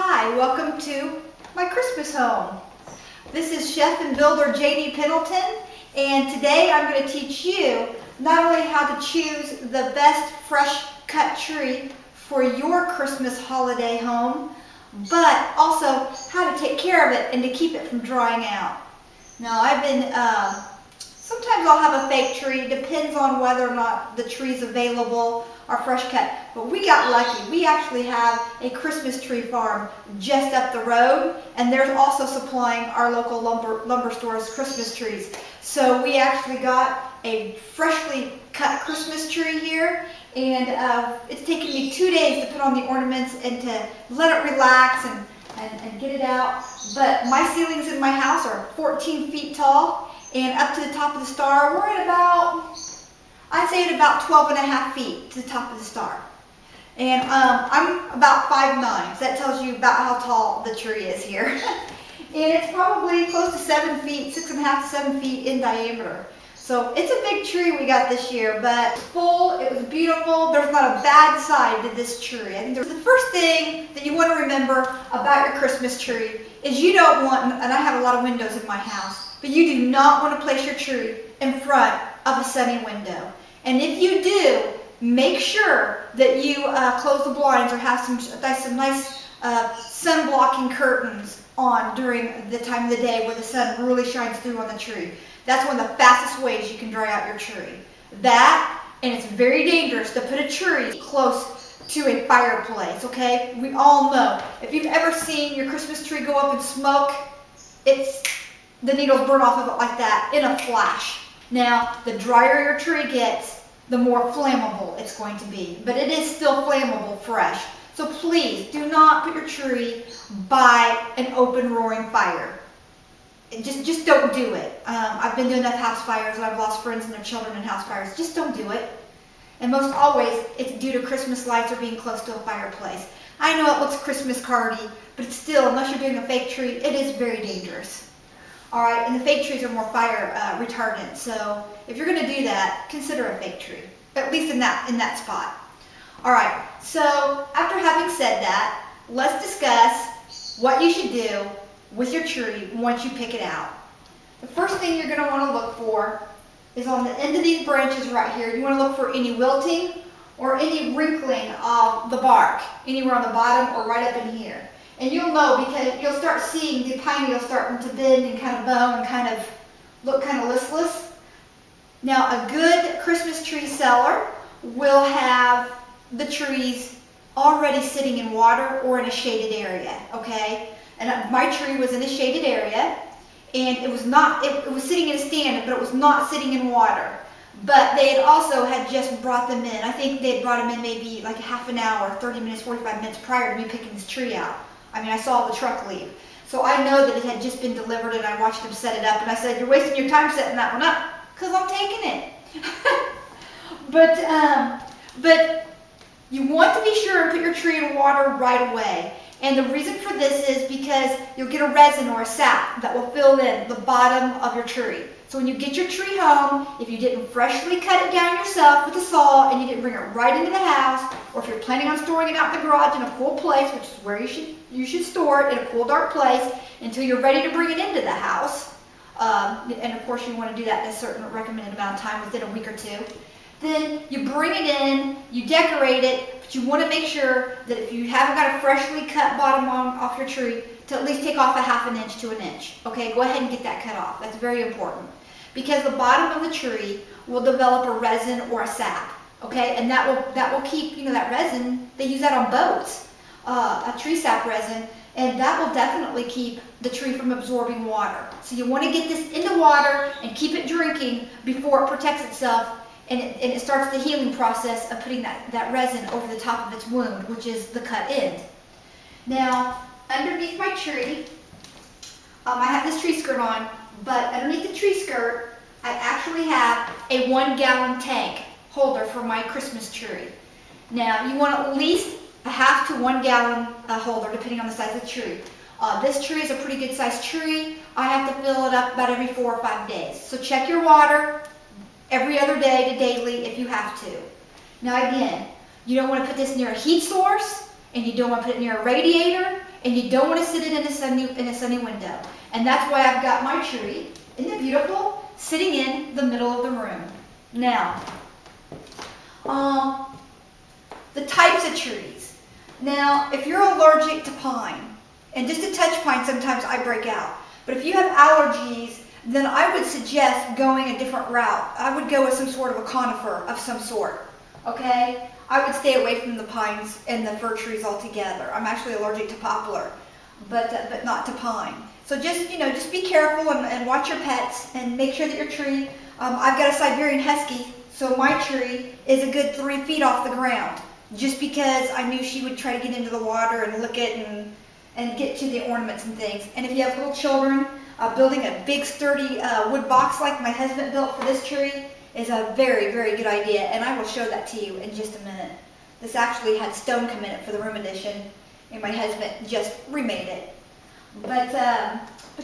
Hi, welcome to my Christmas home. This is Chef and Builder Janie Pendleton, and today I'm going to teach you not only how to choose the best fresh cut tree for your Christmas holiday home, but also how to take care of it and to keep it from drying out. Now sometimes I'll have a fake tree. It depends on whether or not the tree's available or fresh cut. But we got lucky. We actually have a Christmas tree farm just up the road, and they're also supplying our local lumber stores Christmas trees. So we actually got a freshly cut Christmas tree here, and it's taken me 2 days to put on the ornaments and to let it relax and get it out. But my ceilings in my house are 14 feet tall, and up to the top of the star, we're at I'd say at about 12 and a half feet to the top of the star. And I'm about 5'9", so that tells you about how tall the tree is here. And it's probably close to 7 feet, 6.5 to 7 feet in diameter. So it's a big tree we got this year, but full, it was beautiful. There's not a bad side to this tree. I think the first thing that you want to remember about your Christmas tree is you don't want, and I have a lot of windows in my house, but you do not want to place your tree in front of a sunny window. And if you do, make sure that you close the blinds or have some nice sun-blocking curtains on during the time of the day where the sun really shines through on the tree. That's one of the fastest ways you can dry out your tree. That, and it's very dangerous to put a tree close to a fireplace, okay? We all know. If you've ever seen your Christmas tree go up in smoke, the needles burn off of it like that in a flash. Now, the drier your tree gets, the more flammable it's going to be. But it is still flammable fresh. So please, do not put your tree by an open roaring fire. Just don't do it. I've been doing enough house fires and I've lost friends and their children in house fires. Just don't do it. And most always, it's due to Christmas lights or being close to a fireplace. I know it looks Christmas cardy, but it's still, unless you're doing a fake tree, it is very dangerous. All right, and the fake trees are more fire retardant. So if you're going to do that, consider a fake tree, at least in that spot. All right, so after having said that, let's discuss what you should do with your tree once you pick it out. The first thing you're going to want to look for is on the end of these branches right here. You want to look for any wilting or any wrinkling of the bark, anywhere on the bottom or right up in here. And you'll know because you'll start seeing the pine needles starting to bend and kind of bow and kind of look kind of listless. Now, a good Christmas tree seller will have the trees already sitting in water or in a shaded area, okay? And my tree was in a shaded area, and it was sitting in a stand, but it was not sitting in water. But they had just brought them in. I think they had brought them in maybe like half an hour, 30 minutes, 45 minutes prior to me picking this tree out. I mean, I saw the truck leave. So I know that it had just been delivered, and I watched them set it up, and I said, "You're wasting your time setting that one up, because I'm taking it." But you want to be sure and put your tree in water right away. And the reason for this is because you'll get a resin or a sap that will fill in the bottom of your tree. So when you get your tree home, if you didn't freshly cut it down yourself with a saw and you didn't bring it right into the house, or if you're planning on storing it out in the garage in a cool place, which is where you should store it, in a cool, dark place until you're ready to bring it into the house, and of course you want to do that in a certain recommended amount of time within a week or two, then you bring it in, you decorate it, but you want to make sure that if you haven't got a freshly cut bottom off your tree, to at least take off a ½ inch to an inch. Okay, go ahead and get that cut off. That's very important. Because the bottom of the tree will develop a resin or a sap. Okay, and that will keep, that resin, they use that on boats, a tree sap resin, and that will definitely keep the tree from absorbing water. So you want to get this into water and keep it drinking before it protects itself, and it starts the healing process of putting that resin over the top of its wound, which is the cut end. Now, underneath my tree, I have this tree skirt on, but underneath the tree skirt, I actually have a 1-gallon tank holder for my Christmas tree. Now, you want at least a ½ to 1 gallon holder, depending on the size of the tree. This tree is a pretty good sized tree. I have to fill it up about every 4 or 5 days. So check your water every other day to daily if you have to. Now again, you don't want to put this near a heat source, and you don't want to put it near a radiator, and you don't want to sit it in a sunny window. And that's why I've got my tree, isn't it beautiful, sitting in the middle of the room. Now, the types of trees. Now, if you're allergic to pine, and just to touch pine, sometimes I break out. But if you have allergies, then I would suggest going a different route. I would go with some sort of a conifer of some sort, okay? I would stay away from the pines and the fir trees altogether. I'm actually allergic to poplar, but not to pine. So just be careful and watch your pets and make sure that your tree, I've got a Siberian Husky, so my tree is a good 3 feet off the ground, just because I knew she would try to get into the water and lick it and get to the ornaments and things. And if you have little children, building a big sturdy wood box like my husband built for this tree is a very, very good idea, and I will show that to you in just a minute. This actually had stone come in it for the room edition, and my husband just remade it. But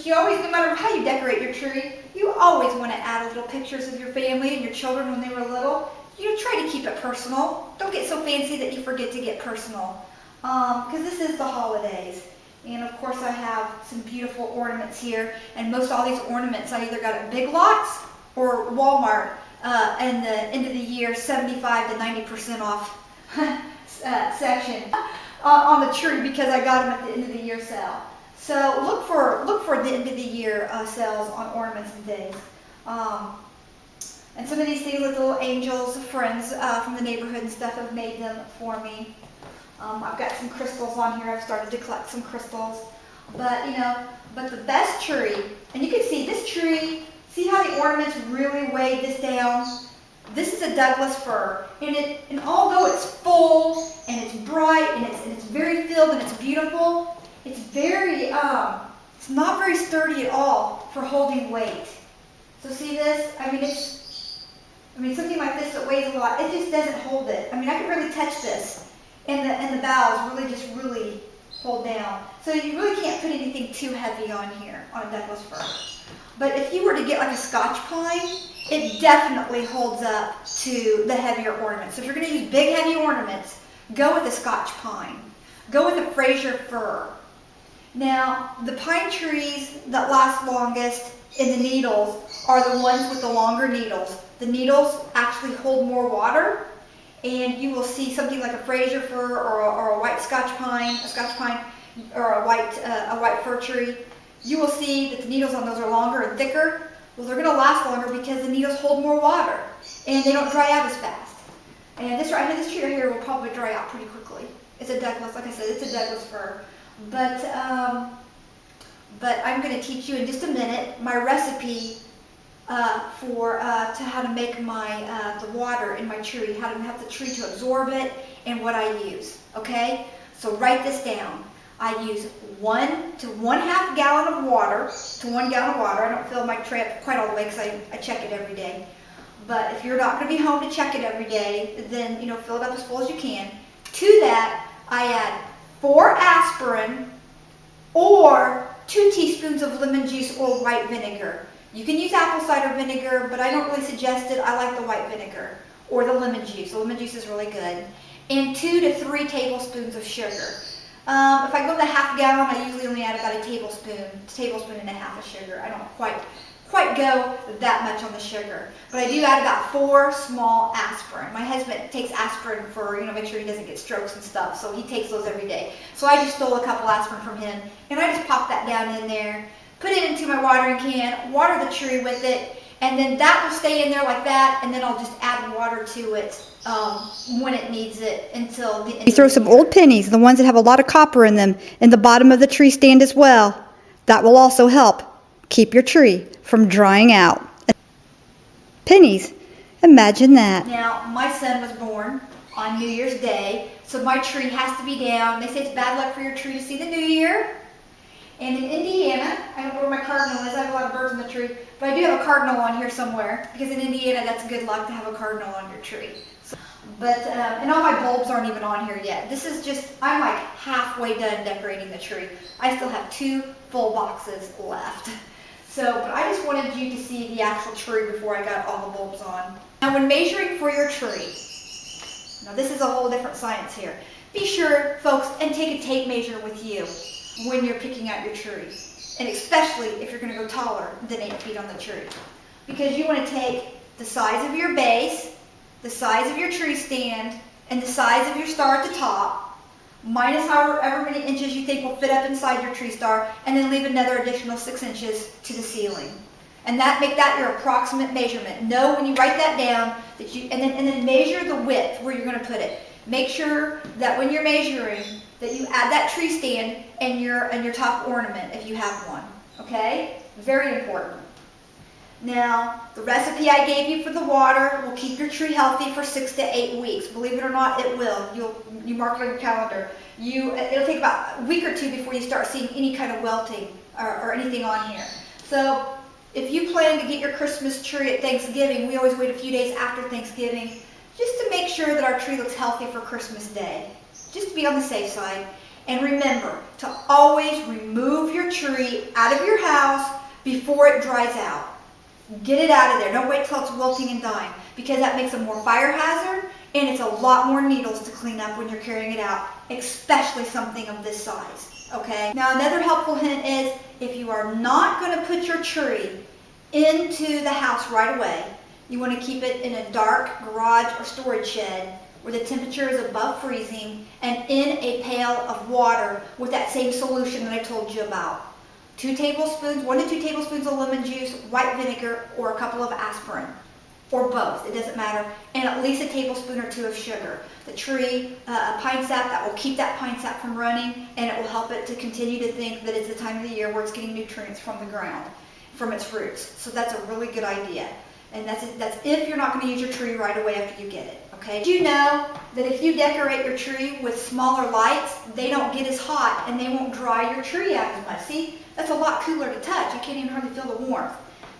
you always, no matter how you decorate your tree, you always want to add little pictures of your family and your children when they were little. You try to keep it personal. Don't get so fancy that you forget to get personal, because this is the holidays. And of course I have some beautiful ornaments here, and most all these ornaments I either got at Big Lots or Walmart in the end of the year 75 to 90% off section on the tree, because I got them at the end of the year sale. So look for the end of the year sales on ornaments and things. And some of these things, like the little angels, friends from the neighborhood and stuff, have made them for me. I've got some crystals on here. I've started to collect some crystals. But the best tree, and you can see this tree, see how the ornaments really weighed this down? This is a Douglas fir, and although it's full and it's bright and it's very filled and it's beautiful, it's not very sturdy at all for holding weight. So see this? I mean something like this that weighs a lot, it just doesn't hold it. I mean, I can really touch this. And the boughs really hold down. So you really can't put anything too heavy on here, on a Douglas fir. But if you were to get like a Scotch pine, it definitely holds up to the heavier ornaments. So if you're going to use big heavy ornaments, go with a Scotch pine. Go with a Fraser fir. Now, the pine trees that last longest in the needles are the ones with the longer needles. The needles actually hold more water, and you will see something like a Fraser fir or a white Scotch pine, or a white fir tree. You will see that the needles on those are longer and thicker. Well, they're going to last longer because the needles hold more water, and they don't dry out as fast. And this tree right here will probably dry out pretty quickly. It's a Douglas, like I said, it's a Douglas fir. But I'm going to teach you in just a minute my recipe to how to make the water in my tree, how to have the tree to absorb it, and what I use. Okay? So write this down. I use 1 to 1/2 gallon of water to 1 gallon of water. I don't fill my tray up quite all the way because I check it every day. But if you're not going to be home to check it every day, then fill it up as full as you can. To that, I add 4 aspirin or 2 teaspoons of lemon juice or white vinegar. You can use apple cider vinegar, but I don't really suggest it. I like the white vinegar or the lemon juice. The lemon juice is really good. And 2 to 3 tablespoons of sugar. If I go to 1/2 gallon, I usually only add about a tablespoon and a half of sugar. I don't quite go that much on the sugar. But I do add about 4 small aspirin. My husband takes aspirin for, make sure he doesn't get strokes and stuff, so he takes those every day. So I just stole a couple aspirin from him, and I just pop that down in there, put it into my watering can, water the tree with it, and then that will stay in there like that, and then I'll just add water to it when it needs it until the end. You throw some old pennies, the ones that have a lot of copper in them, in the bottom of the tree stand as well. That will also help keep your tree from drying out. Pennies, imagine that. Now, my son was born on New Year's Day, so my tree has to be down. They say it's bad luck for your tree to see the new year. And in Indiana, I don't know where my cardinal is. I have a lot of birds in the tree, but I do have a cardinal on here somewhere, because in Indiana, that's good luck to have a cardinal on your tree. So, and all my bulbs aren't even on here yet. This is I'm like halfway done decorating the tree. I still have 2 full boxes left. But I just wanted you to see the actual tree before I got all the bulbs on. Now, when measuring for your tree, now this is a whole different science here. Be sure, folks, and take a tape measure with you. when you're picking out your tree. And especially if you're going to go taller than 8 feet on the tree. Because you want to take the size of your base, the size of your tree stand, and the size of your star at the top, minus however many inches you think will fit up inside your tree star, and then leave another additional 6 inches to the ceiling. And make that your approximate measurement. Know when you write that down that and then measure the width where you're going to put it. Make sure that when you're measuring that you add that tree stand and your top ornament if you have one. Okay? Very important. Now, the recipe I gave you for the water will keep your tree healthy for 6 to 8 weeks. Believe it or not, it will. You mark it on your calendar. It'll take about a week or two before you start seeing any kind of welting or anything on here. So, if you plan to get your Christmas tree at Thanksgiving, we always wait a few days after Thanksgiving just to make sure that our tree looks healthy for Christmas Day. Just to be on the safe side. And remember to always remove your tree out of your house before it dries out. Get it out of there. Don't wait till it's wilting and dying, because that makes a more fire hazard and it's a lot more needles to clean up when you're carrying it out, especially something of this size. Okay? Now another helpful hint is if you are not going to put your tree into the house right away, you want to keep it in a dark garage or storage shed where the temperature is above freezing and in a pail of water with that same solution that I told you about. 1 to 2 tablespoons of lemon juice, white vinegar, or a couple of aspirin, or both, it doesn't matter, and at least a tablespoon or 2 of sugar. The tree, a pine sap, that will keep that pine sap from running, and it will help it to continue to think that it's the time of the year where it's getting nutrients from the ground, from its roots. So that's a really good idea. And that's if you're not going to use your tree right away after you get it. Okay? Did you know that if you decorate your tree with smaller lights, they don't get as hot and they won't dry your tree out as much? See, that's a lot cooler to touch. You can't even hardly feel the warmth.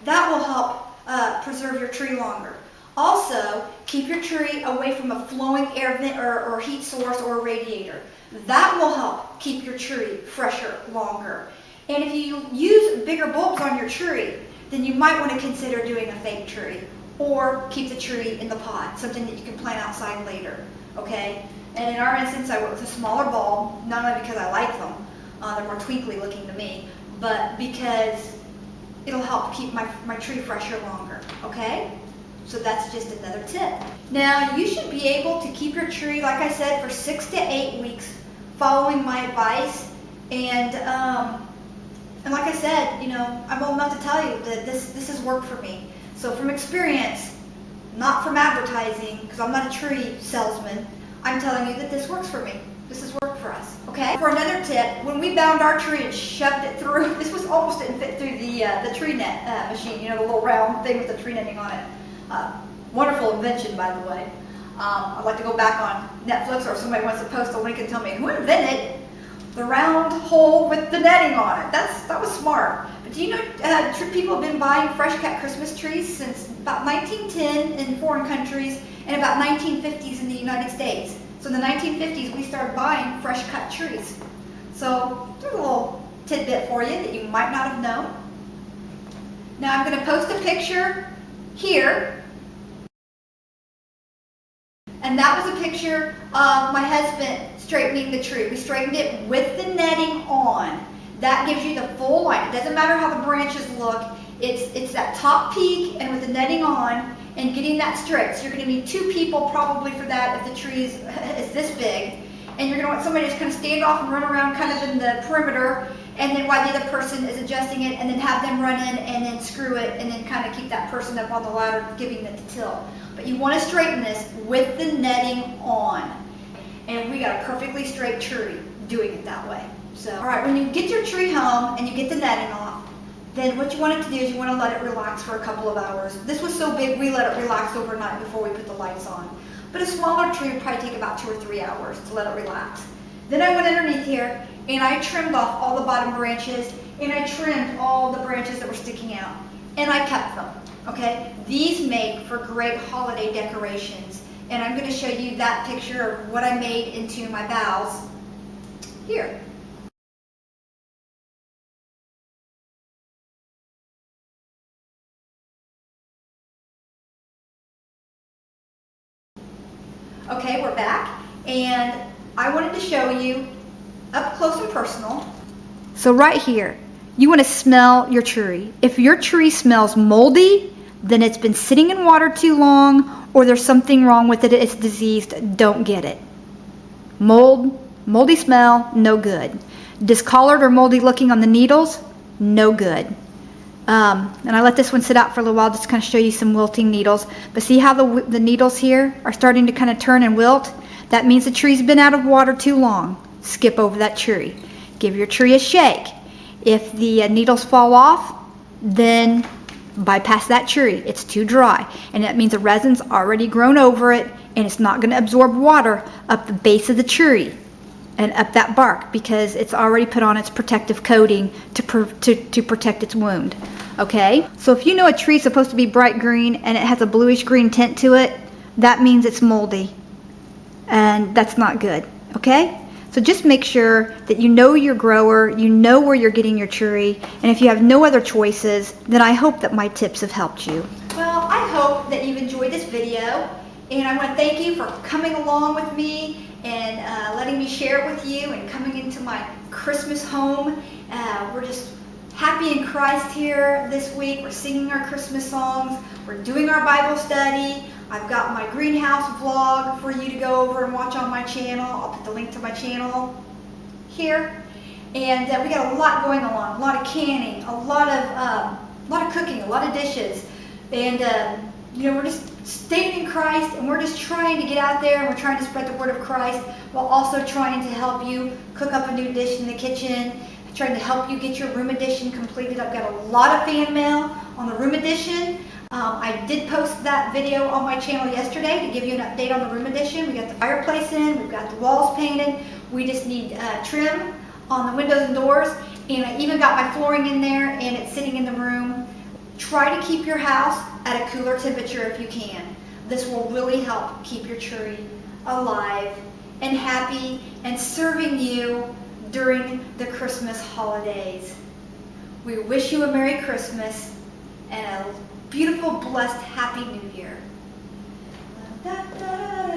That will help preserve your tree longer. Also, keep your tree away from a flowing air vent or heat source or a radiator. That will help keep your tree fresher longer. And if you use bigger bulbs on your tree, then you might want to consider doing a fake tree, or keep the tree in the pot, something that you can plant outside later, okay? And in our instance, I went with a smaller bulb, not only because I like them, they're more twinkly looking to me, but because it'll help keep my tree fresher longer, okay? So that's just another tip. Now, you should be able to keep your tree, like I said, for 6 to 8 weeks, following my advice, and like I said, you know, I'm old enough to tell you that this has worked for me. So from experience, not from advertising, because I'm not a tree salesman, I'm telling you that this works for me. This has worked for us, okay? For another tip, when we bound our tree and shoved it through, this was almost didn't fit through the tree net machine, you know, the little round thing with the tree netting on it. Wonderful invention, by the way. I'd like to go back on Netflix, or if somebody wants to post a link and tell me who invented the round hole with the netting on it. That was smart. But do you know people have been buying fresh cut Christmas trees since about 1910 in foreign countries and about 1950s in the United States. So in the 1950s we started buying fresh cut trees. So there's a little tidbit for you that you might not have known. Now I'm going to post a picture here. And that was a picture of my husband straightening the tree. We straightened it with the netting on. That gives you the full line. It doesn't matter how the branches look. It's that top peak and with the netting on and getting that straight. So you're going to need 2 people probably for that if the tree is this big. And you're going to want somebody to just kind of stand off and run around kind of in the perimeter, and then while the other person is adjusting it, and then have them run in and then screw it, and then kind of keep that person up on the ladder giving it the tilt. But you want to straighten this with the netting on. And we got a perfectly straight tree doing it that way. So, all right, when you get your tree home and you get the netting off, then what you want it to do is you want to let it relax for a couple of hours. This was so big, we let it relax overnight before we put the lights on. But a smaller tree would probably take about 2 or 3 hours to let it relax. Then I went underneath here and I trimmed off all the bottom branches, and I trimmed all the branches that were sticking out. And I kept them, okay? These make for great holiday decorations. And I'm going to show you that picture of what I made into my boughs here. Okay, we're back, and I wanted to show you up close and personal So right here, you want to smell your tree. If your tree smells moldy, then it's been sitting in water too long, or there's something wrong with it, it's diseased, don't get it. Moldy smell, no good. Discolored or moldy looking on the needles, no good. And I let this one sit out for a little while just to kind of show you some wilting needles. But see how the needles here are starting to kind of turn and wilt? That means the tree's been out of water too long. Skip over that tree. Give your tree a shake. If the needles fall off, then bypass that tree. It's too dry. And that means the resin's already grown over it, and it's not going to absorb water up the base of the tree and up that bark because it's already put on its protective coating to protect its wound. Okay? So if you know a tree is supposed to be bright green and it has a bluish green tint to it, that means it's moldy. And that's not good. Okay? So just make sure that you know your grower, you know where you're getting your tree, and if you have no other choices, then I hope that my tips have helped you. Well, I hope that you've enjoyed this video, and I want to thank you for coming along with me and letting me share it with you and coming into my Christmas home. We're just happy in Christ here this week. We're singing our Christmas songs. We're doing our Bible study. I've got my greenhouse vlog for you to go over and watch on my channel. I'll put the link to my channel here. And we got a lot going on, a lot of canning, a lot of cooking, a lot of dishes. And you know, we're just staying in Christ, and we're just trying to get out there, and we're trying to spread the word of Christ while also trying to help you cook up a new dish in the kitchen, trying to help you get your room addition completed. I've got a lot of fan mail on the room addition. I did post that video on my channel yesterday to give you an update on the room addition. We got the fireplace in, we've got the walls painted, we just need trim on the windows and doors, and I even got my flooring in there, and it's sitting in the room. Try to keep your house at a cooler temperature if you can. This will really help keep your tree alive and happy and serving you during the Christmas holidays. We wish you a Merry Christmas and a beautiful, blessed, happy New Year. Da, da, da, da.